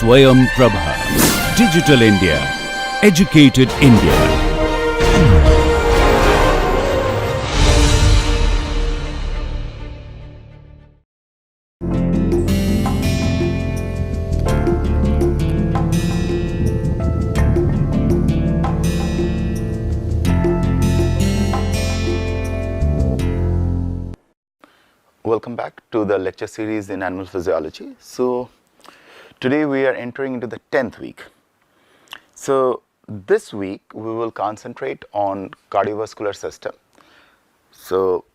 Swayam Prabha. Digital India. Educated India. Welcome back to the lecture series in animal physiology. So today we are entering into the 10th week. So this week we will concentrate on cardiovascular system. So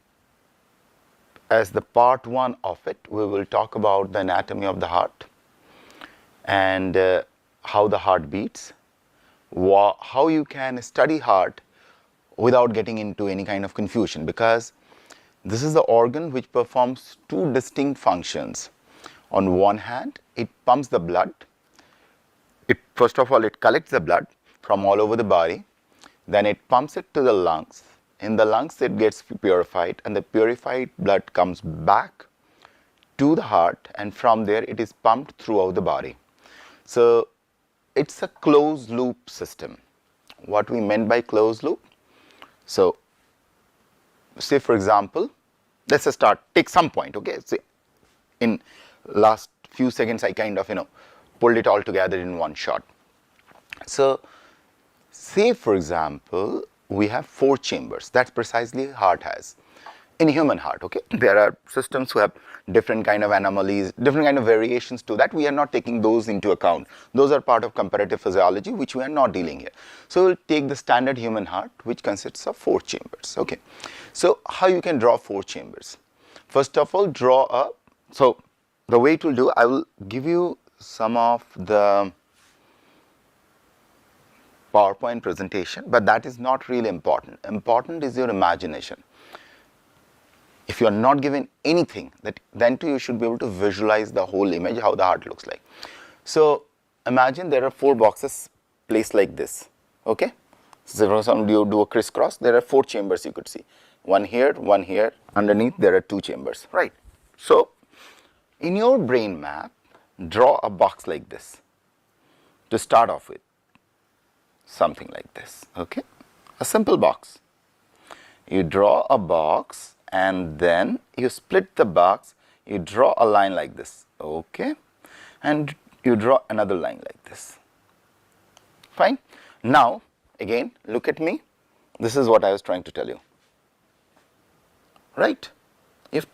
as the part 1 of it, we will talk about the anatomy of the heart and how the heart beats, how you can study heart without getting into any kind of confusion, because this is the organ which performs two distinct functions. On one hand, it pumps the blood. First of all, it collects the blood from all over the body. Then it pumps it to the lungs. In the lungs, it gets purified, and the purified blood comes back to the heart, and from there it is pumped throughout the body. So it's a closed loop system. What we meant by closed loop? So say for example, let's just take some point, okay? So in last few seconds, I kind of, pulled it all together in one shot. So say for example, we have 4 chambers. That's precisely heart has. In human heart, okay? There are systems who have different kind of anomalies, different kind of variations to that. We are not taking those into account. Those are part of comparative physiology, which we are not dealing here. So we'll take the standard human heart, which consists of 4 chambers, okay? So how you can draw 4 chambers? First of all, so the way it will do, I will give you some of the PowerPoint presentation, but that is not really important. Important is your imagination. If you are not given anything, then too you should be able to visualize the whole image, how the heart looks like. So imagine there are 4 boxes placed like this, okay? So for example, you do a crisscross, there are 4 chambers you could see. One here, underneath there are 2 chambers, right? So in your brain map, draw a box like this to start off with, something like this, okay? A simple box. You draw a box, and then you split the box, you draw a line like this, okay? And you draw another line like this. Fine. Now, again, look at me. This is what I was trying to tell you. Right? You have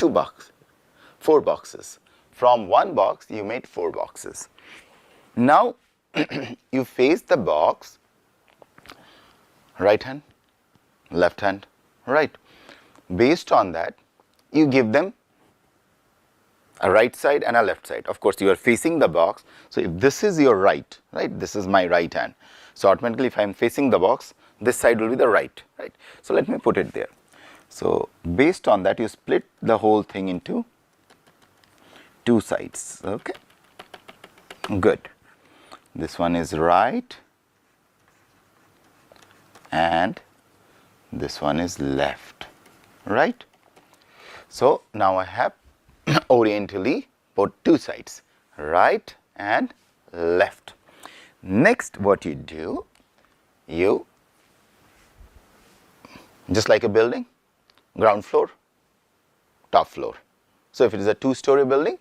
4 boxes. From one box, you made 4 boxes. Now, you face the box, right hand, left hand, right. Based on that, you give them a right side and a left side. Of course, you are facing the box. So if this is your right, this is my right hand. So automatically, if I am facing the box, this side will be the right, right? So let me put it there. So based on that, you split the whole thing into 2 sides, okay? Good. This one is right, and this one is left. Right? So now I have orientally put 2 sides, right and left. Next, what you do, you just like a building, ground floor, top floor. So if it is a 2-story building,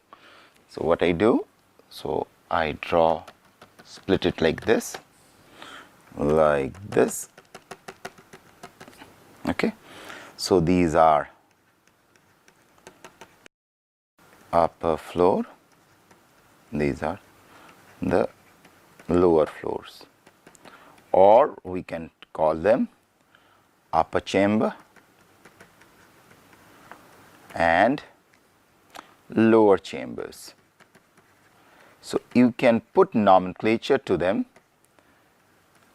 so what I do, so I split it like this, okay? So these are upper floor, these are the lower floors, or we can call them upper chamber and lower chambers. So you can put nomenclature to them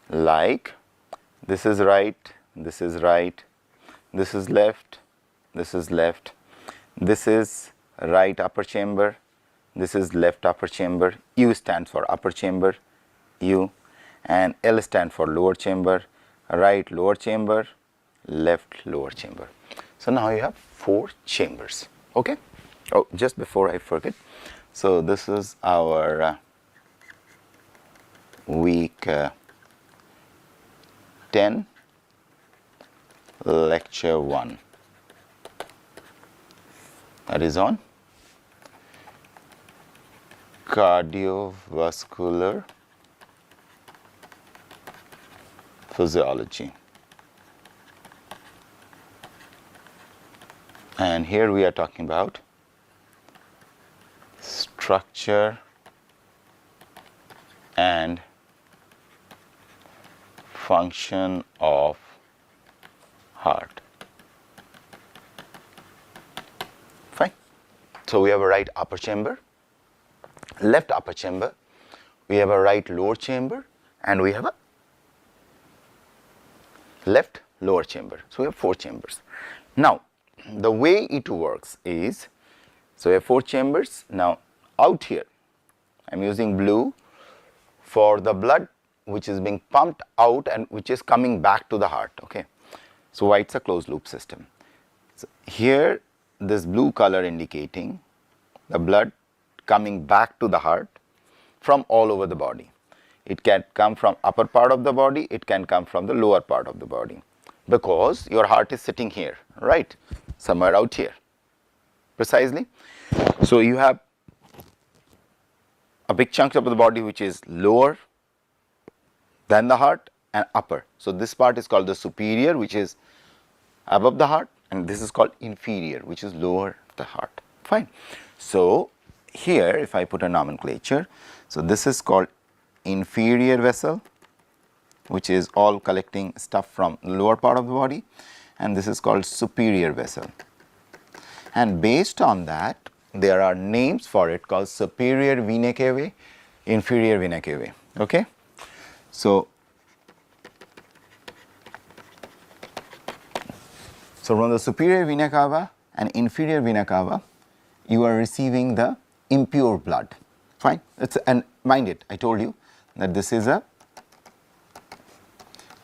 like this is right, this is right, this is left, this is left, this is right upper chamber, this is left upper chamber, U stands for upper chamber, U, and L stands for lower chamber, right lower chamber, left lower chamber. So now you have 4 chambers, okay? Oh, just before I forget, so this is our week 10, lecture 1. That is on cardiovascular physiology. And here we are talking about structure and function of heart. Fine. So we have a right upper chamber, left upper chamber, we have a right lower chamber, and we have a left lower chamber. So we have 4 chambers. Now, the way it works is, so we have 4 chambers. Now, out here, I'm using blue for the blood which is being pumped out and which is coming back to the heart. Okay. So why it's a closed loop system. So here, this blue color indicating the blood coming back to the heart from all over the body. It can come from upper part of the body, it can come from the lower part of the body, because your heart is sitting here, right, somewhere out here, precisely. So you have a big chunk of the body which is lower than the heart and upper. So this part is called the superior, which is above the heart, and this is called inferior, which is lower the heart. Fine. So here, if I put a nomenclature, so this is called inferior vessel, which is all collecting stuff from the lower part of the body, and this is called superior vessel. And based on that, there are names for it called superior vena cava, inferior vena cava. Okay. So from the superior vena cava and inferior vena cava, you are receiving the impure blood. Fine. And mind it, I told you that this is a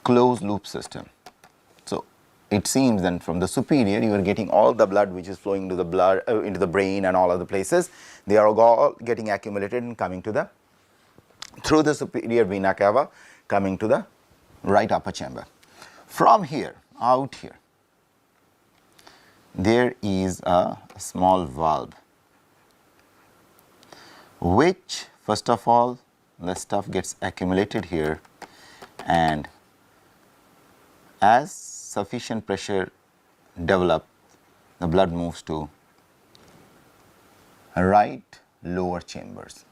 closed loop system. So it seems then from the superior you are getting all the blood which is flowing to the blood into the brain and all other places. They are all getting accumulated and coming to the through the superior vena cava, coming to the right upper chamber. From here, out here, there is a small valve which, first of all, the stuff gets accumulated here, and as sufficient pressure develops, the blood moves to right lower chambers.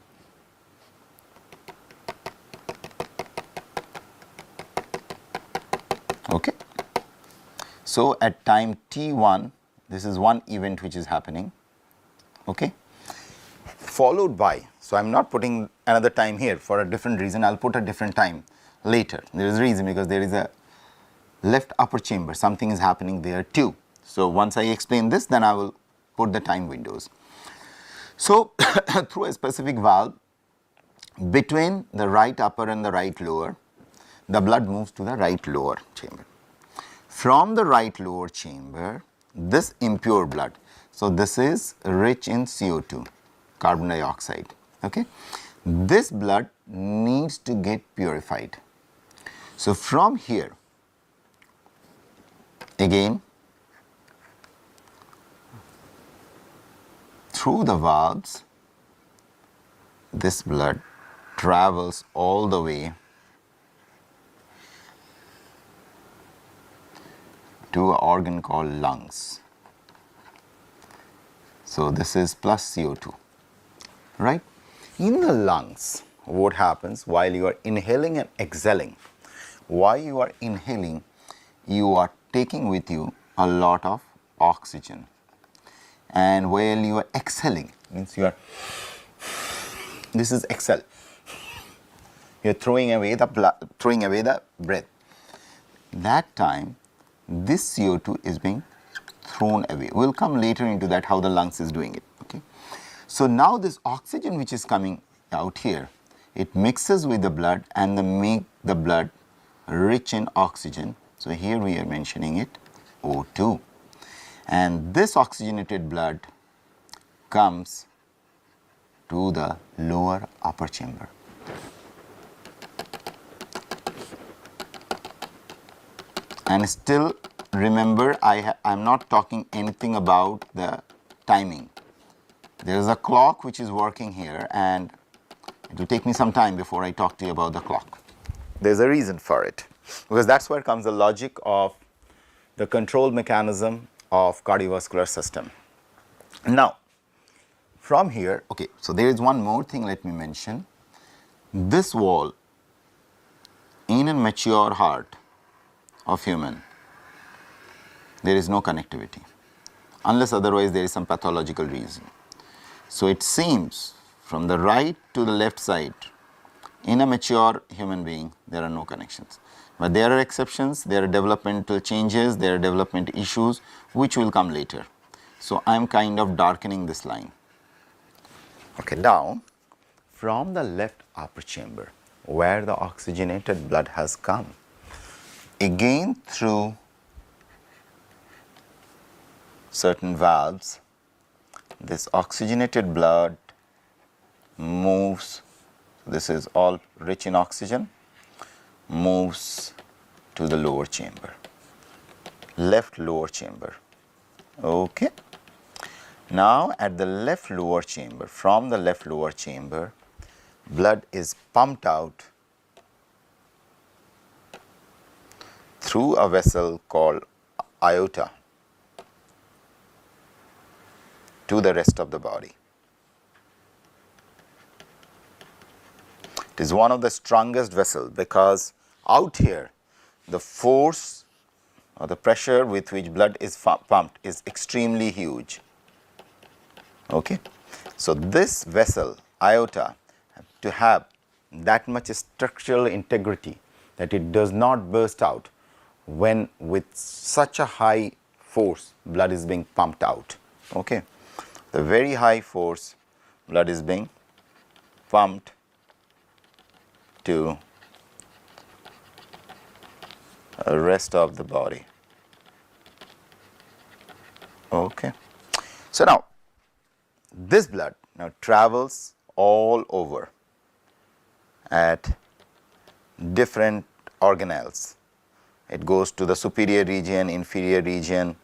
Okay. So at time t1, this is one event which is happening. Okay. Followed by, so I'm not putting another time here for a different reason, I'll put a different time later. There is a reason, because there is a left upper chamber, something is happening there too. So once I explain this, then I will put the time windows. So through a specific valve between the right upper and the right lower, the blood moves to the right lower chamber. From the right lower chamber, this impure blood, so this is rich in CO2, carbon dioxide. Okay, this blood needs to get purified. So from here, again, through the valves, this blood travels all the way to an organ called lungs. So this is plus CO2, right? In the lungs, what happens while you are inhaling and exhaling? While you are inhaling, you are taking with you a lot of oxygen, and while you are exhaling, means you are, this is exhale, you are throwing away the breath. That time, this CO2 is being thrown away. We will come later into that, how the lungs is doing it. Okay. So now this oxygen which is coming out here, it mixes with the blood and make the blood rich in oxygen. So here we are mentioning it O2, and this oxygenated blood comes to the lower upper chamber. And still remember, I'm not talking anything about the timing. There is a clock which is working here, and it will take me some time before I talk to you about the clock. There's a reason for it, because that's where comes the logic of the control mechanism of cardiovascular system. Now, from here, okay, so there is one more thing let me mention. This wall in a mature heart of human, there is no connectivity, unless otherwise there is some pathological reason. So it seems from the right to the left side, in a mature human being, there are no connections. But there are exceptions, there are developmental changes, there are development issues, which will come later. So I am kind of darkening this line. Okay, now, from the left upper chamber, where the oxygenated blood has come, again through certain valves, this oxygenated blood moves, this is all rich in oxygen, moves to the lower chamber, left lower chamber. Okay. Now at the left lower chamber, from the left lower chamber, blood is pumped out through a vessel called aorta to the rest of the body. It is one of the strongest vessels because out here the force or the pressure with which blood is pumped is extremely huge. Okay, so this vessel aorta to have that much structural integrity that it does not burst out when with such a high force blood is being pumped out. Okay, the very high force blood is being pumped to the rest of the body. Okay, so now this blood now travels all over at different organelles. It goes to the superior region, inferior region,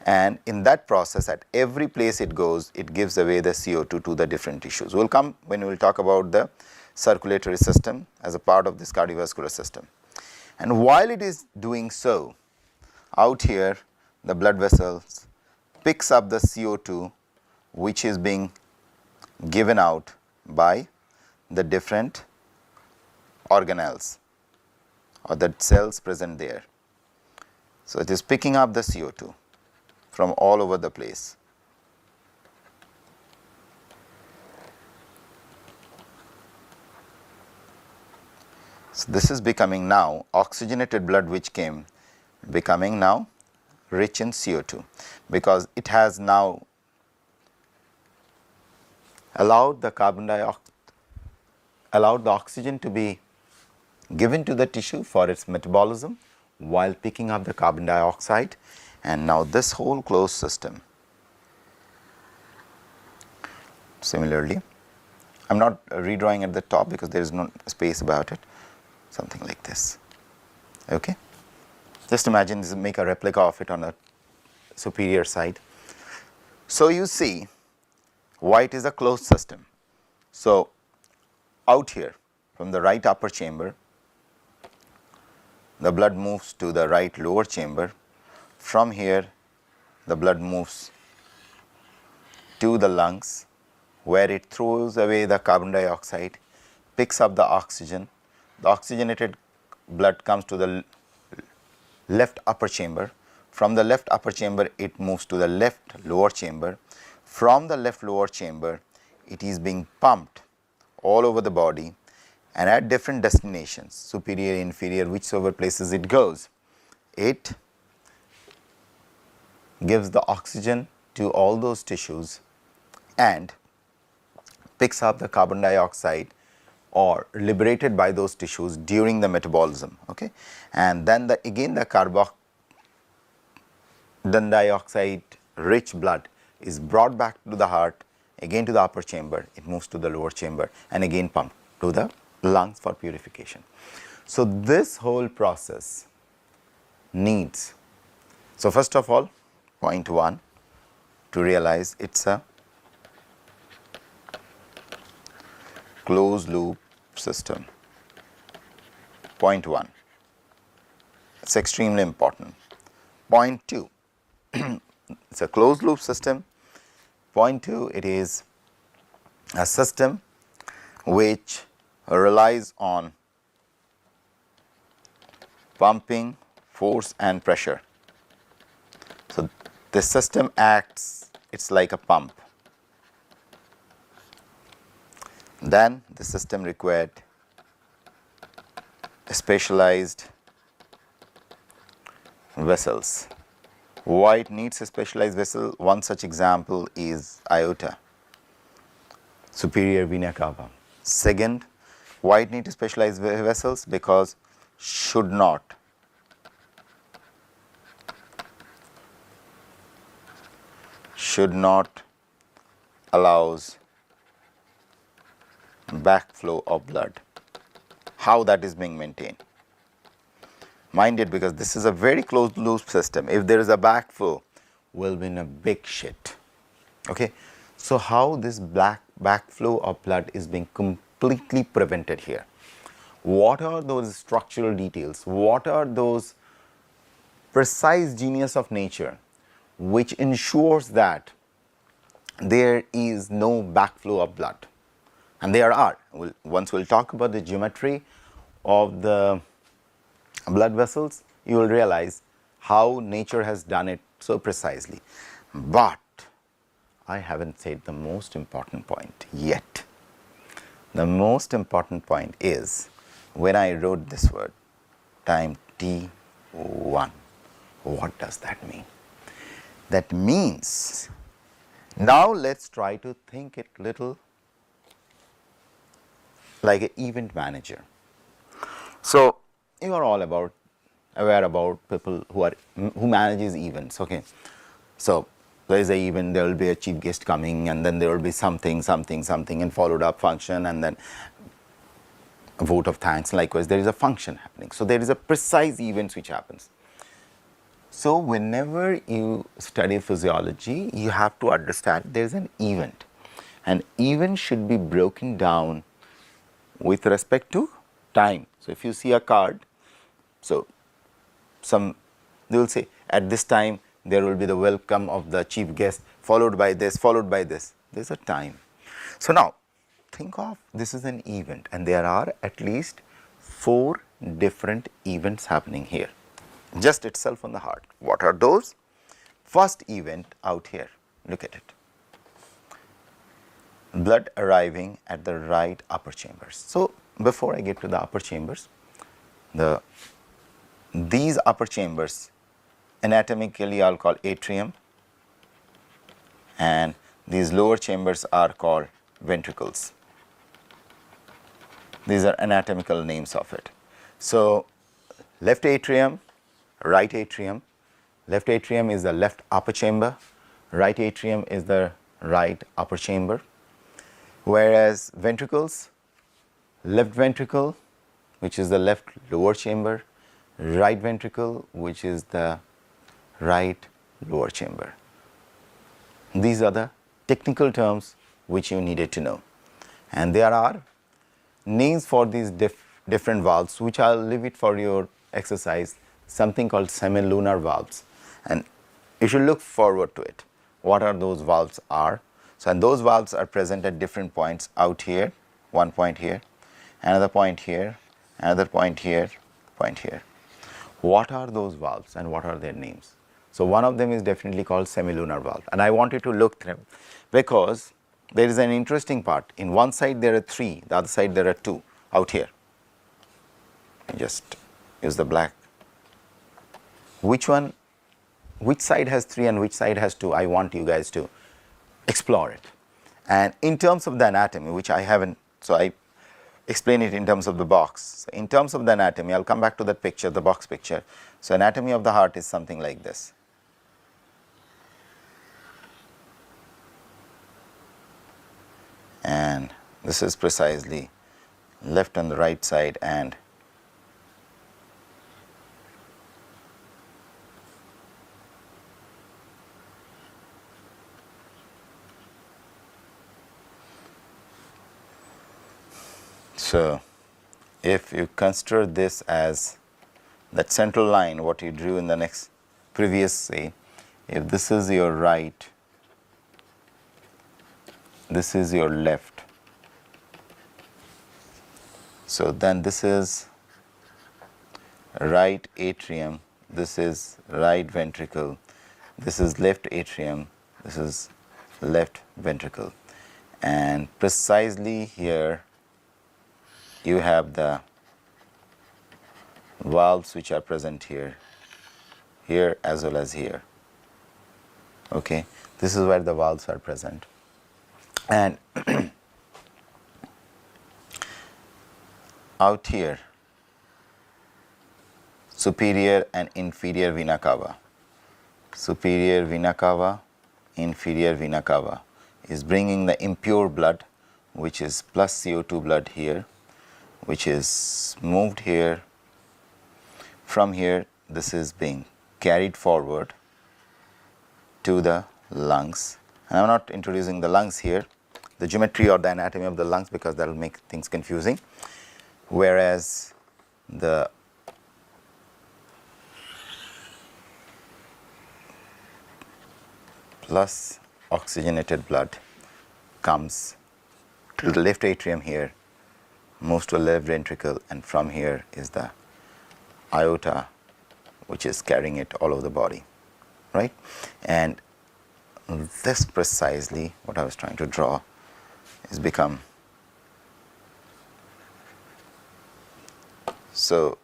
and in that process at every place it goes, it gives away the CO2 to the different tissues. We'll come when we'll talk about the circulatory system as a part of this cardiovascular system. And while it is doing so, out here the blood vessels picks up the CO2 which is being given out by the different organelles or the cells present there. So it is picking up the CO2 from all over the place. So this is becoming now oxygenated blood which came becoming now rich in CO2 because it has now allowed the oxygen to be given to the tissue for its metabolism while picking up the carbon dioxide, and now this whole closed system. Similarly, I'm not redrawing at the top because there is no space about it, something like this. Okay, just imagine this, make a replica of it on the superior side. So you see why it is a closed system. So out here from the right upper chamber, the blood moves to the right lower chamber. From here the blood moves to the lungs where it throws away the carbon dioxide, picks up the oxygen. The oxygenated blood comes to the left upper chamber. From the left upper chamber it moves to the left lower chamber. From the left lower chamber it is being pumped all over the body and at different destinations, superior, inferior, whichever places it goes, it gives the oxygen to all those tissues and picks up the carbon dioxide or liberated by those tissues during the metabolism. Okay, and then again the carbon dioxide rich blood is brought back to the heart, again to the upper chamber, it moves to the lower chamber and again pumped to the lungs for purification. So this whole process needs. So first of all, point 1, to realize it's a closed loop system. Point 1, it's extremely important. Point 2, it's a closed loop system. Point 2, it is a system which relies on pumping, force and pressure. So this system acts, it's like a pump. Then the system required specialized vessels. Why it needs a specialized vessel? One such example is aorta, superior vena cava. Second, why it needs specialized vessels? Because should not allows backflow of blood. How that is being maintained? Mind it, because this is a very closed loop system. If there is a backflow, we'll be in a big shit. Okay, so how this backflow of blood is being completely prevented here? What are those structural details? What are those precise genius of nature which ensures that there is no backflow of blood? And there are. Once we'll talk about the geometry of the blood vessels, you will realize how nature has done it so precisely. But I haven't said the most important point yet. The most important point is when I wrote this word, time T1. What does that mean? That means, now let's try to think it little like an event manager. So you are all aware about people who manages events. Okay, so there is an event, there will be a chief guest coming, and then there will be something, and followed up function, and then a vote of thanks. Likewise, there is a function happening. So there is a precise events which happens. So whenever you study physiology, you have to understand there is an event. An event should be broken down with respect to time. So if you see a card, so they will say at this time there will be the welcome of the chief guest, followed by this, there's a time. So now think of this is an event, and there are at least 4 different events happening here, just itself on the heart. What are those? First event out here, look at it. Blood arriving at the right upper chambers. So before I get to the upper chambers, these upper chambers anatomically I'll call atrium, and these lower chambers are called ventricles. These are anatomical names of it. So left atrium, right atrium. Left atrium is the left upper chamber, right atrium is the right upper chamber. Whereas ventricles, left ventricle, which is the left lower chamber, right ventricle, which is the right lower chamber. These are the technical terms which you needed to know. And there are names for these different valves, which I'll leave it for your exercise, something called semilunar valves. And you should look forward to it. What are those valves are? So, and those valves are present at different points out here, one point here, another point here, another point here, point here. What are those valves and what are their names? So, one of them is definitely called semilunar valve, and I wanted to look through because there is an interesting part. In one side there are 3, the other side there are 2 out here. Just use the black. Which side has 3 and which side has 2? I want you guys to explore it. And in terms of the anatomy, which I haven't, so I explain it in terms of the box. So in terms of the anatomy, I'll come back to that picture, the box picture. So anatomy of the heart is something like this. And this is precisely left and the right side, and So if you consider this as that central line, what you drew in the next previous, say, if this is your right, this is your left, so then this is right atrium, this is right ventricle, this is left atrium, this is left ventricle, and precisely here you have the valves which are present here, here as well as here. Okay, this is where the valves are present. And out here, superior and inferior vena cava. Superior vena cava, inferior vena cava is bringing the impure blood, which is plus CO2 blood here, which is moved here. From here, this is being carried forward to the lungs. And I am not introducing the lungs here, the geometry or the anatomy of the lungs, because that will make things confusing. Whereas the plus oxygenated blood comes to the left atrium here, moves to the left ventricle, and from here is the aorta, which is carrying it all over the body, right? And this precisely what I was trying to draw is become so.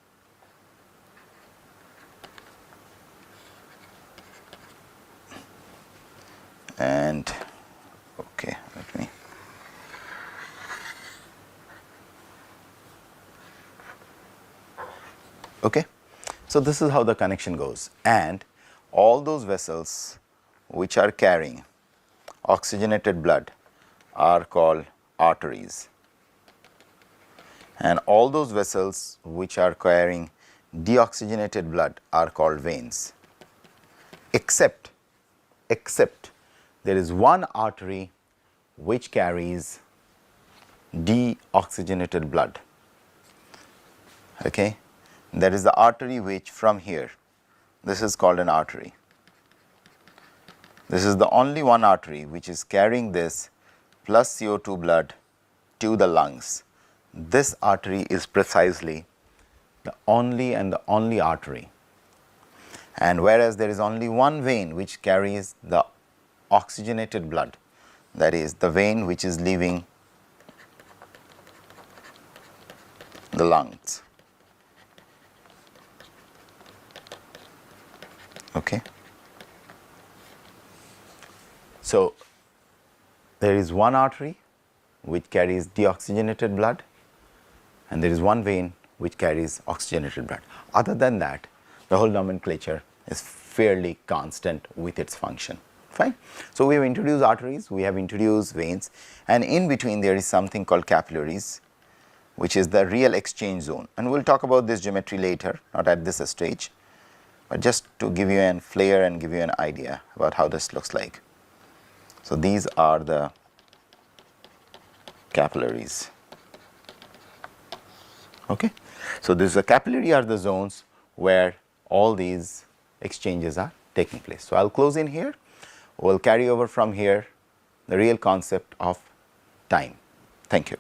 And okay, let me okay, so this is how the connection goes, and all those vessels which are carrying oxygenated blood are called arteries, and all those vessels which are carrying deoxygenated blood are called veins, except there is one artery which carries deoxygenated blood. Okay, that is the artery which from here, this is called an artery. This is the only one artery which is carrying this plus CO2 blood to the lungs. This artery is precisely the only artery. And whereas there is only one vein which carries the oxygenated blood, that is the vein which is leaving the lungs. Okay. So there is one artery which carries deoxygenated blood, and there is one vein which carries oxygenated blood. Other than that, the whole nomenclature is fairly constant with its function. Fine. So we have introduced arteries, we have introduced veins, and in between there is something called capillaries, which is the real exchange zone. And we'll talk about this geometry later, not at this stage, but just to give you a flair and give you an idea about how this looks like. So these are the capillaries. Okay. So this is the capillary are the zones where all these exchanges are taking place. So I'll close in here. We'll carry over from here the real concept of time. Thank you.